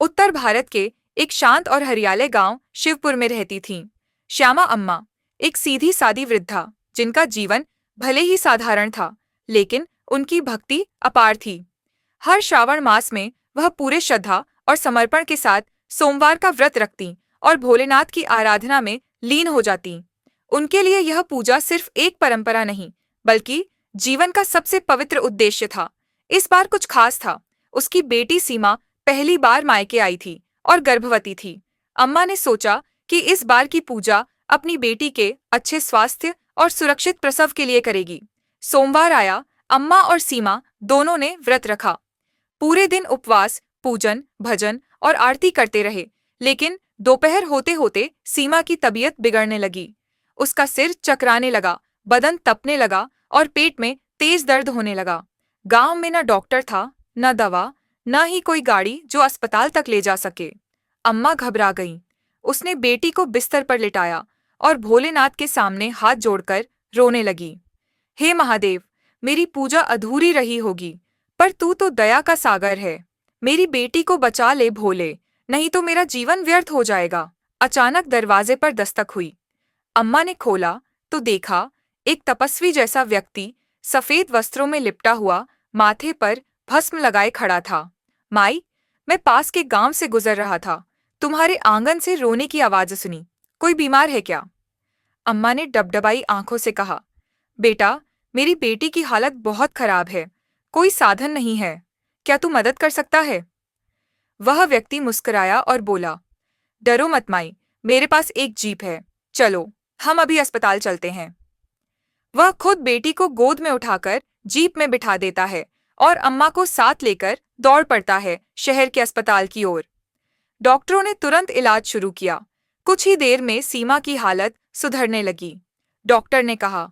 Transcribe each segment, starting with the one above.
उत्तर भारत के एक शांत और हरियाले गांव शिवपुर में रहती थीं श्यामा अम्मा, एक सीधी सादी वृद्धा जिनका जीवन भले ही साधारण था, लेकिन उनकी भक्ति अपार थी। हर श्रावण मास में वह पूरे श्रद्धा और समर्पण के साथ सोमवार का व्रत रखती और भोलेनाथ की आराधना में लीन हो जाती। उनके लिए यह पूजा सिर्फ एक परंपरा नहीं, बल्कि जीवन का सबसे पवित्र उद्देश्य था। इस बार कुछ खास था। उसकी बेटी सीमा पहली बार मायके आई थी और गर्भवती थी। अम्मा ने सोचा कि इस बार की पूजा अपनी बेटी के अच्छे स्वास्थ्य और सुरक्षित प्रसव के लिए करेगी। सोमवार आया, अम्मा और सीमा दोनों ने व्रत रखा। पूरे दिन उपवास, पूजन, भजन और आरती करते रहे, लेकिन दोपहर होते होते सीमा की तबीयत बिगड़ने लगी। उसका सिर चकराने लगा, बदन तपने लगा और पेट में तेज दर्द होने लगा। गांव में न डॉक्टर था, न दवा, न ही कोई गाड़ी जो अस्पताल तक ले जा सके। अम्मा घबरा गईं। उसने बेटी को बिस्तर पर लिटाया और भोलेनाथ के सामने हाथ जोड़कर रोने लगी। हे महादेव, मेरी पूजा अधूरी रही होगी, पर तू तो दया का सागर है। मेरी बेटी को बचा ले भोले, नहीं तो मेरा जीवन व्यर्थ हो जाएगा। अचानक दरवाजे पर दस्तक हुई। अम्मा ने खोला तो देखा एक तपस्वी जैसा व्यक्ति सफेद वस्त्रों में लिपटा हुआ, माथे पर भस्म लगाए खड़ा था। माई, मैं पास के गांव से गुजर रहा था, तुम्हारे आंगन से रोने की आवाज सुनी। कोई बीमार है क्या? अम्मा ने डबडबाई आंखों से कहा, बेटा, मेरी बेटी की हालत बहुत खराब है, कोई साधन नहीं है, क्या तू मदद कर सकता है? वह व्यक्ति मुस्कुराया और बोला, डरो मत माई, मेरे पास एक जीप है, चलो हम अभी अस्पताल चलते हैं। वह खुद बेटी को गोद में उठाकर जीप में बिठा देता है और अम्मा को साथ लेकर दौड़ पड़ता है शहर के अस्पताल की ओर। डॉक्टरों ने तुरंत इलाज शुरू किया। कुछ ही देर में सीमा की हालत सुधरने लगी। डॉक्टर ने कहा,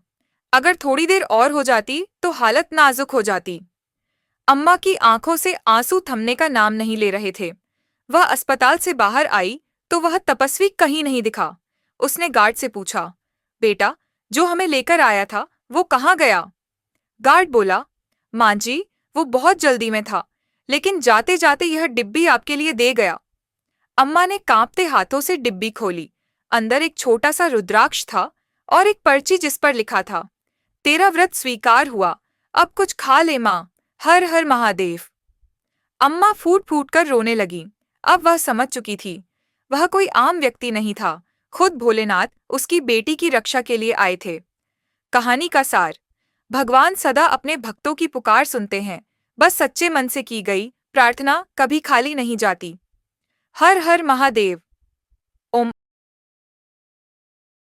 अगर थोड़ी देर और हो जाती तो हालत नाजुक हो जाती। अम्मा की आंखों से आंसू थमने का नाम नहीं ले रहे थे। वह अस्पताल से बाहर आई तो वह तपस्वी कहीं नहीं दिखा। उसने गार्ड से पूछा, बेटा, जो हमें लेकर आया था वो कहाँ गया? गार्ड बोला, माँ जी, वो बहुत जल्दी में था, लेकिन जाते जाते यह डिब्बी आपके लिए दे गया। अम्मा ने कांपते हाथों से डिब्बी खोली। अंदर एक छोटा सा रुद्राक्ष था और एक पर्ची जिस पर लिखा था, तेरा व्रत स्वीकार हुआ, अब कुछ खा ले माँ, हर हर महादेव। अम्मा फूट फूट कर रोने लगी। अब वह समझ चुकी थी, वह कोई आम व्यक्ति नहीं था, खुद भोलेनाथ उसकी बेटी की रक्षा के लिए आए थे। कहानी का सार, भगवान सदा अपने भक्तों की पुकार सुनते हैं, बस सच्चे मन से की गई प्रार्थना कभी खाली नहीं जाती। हर हर महादेव।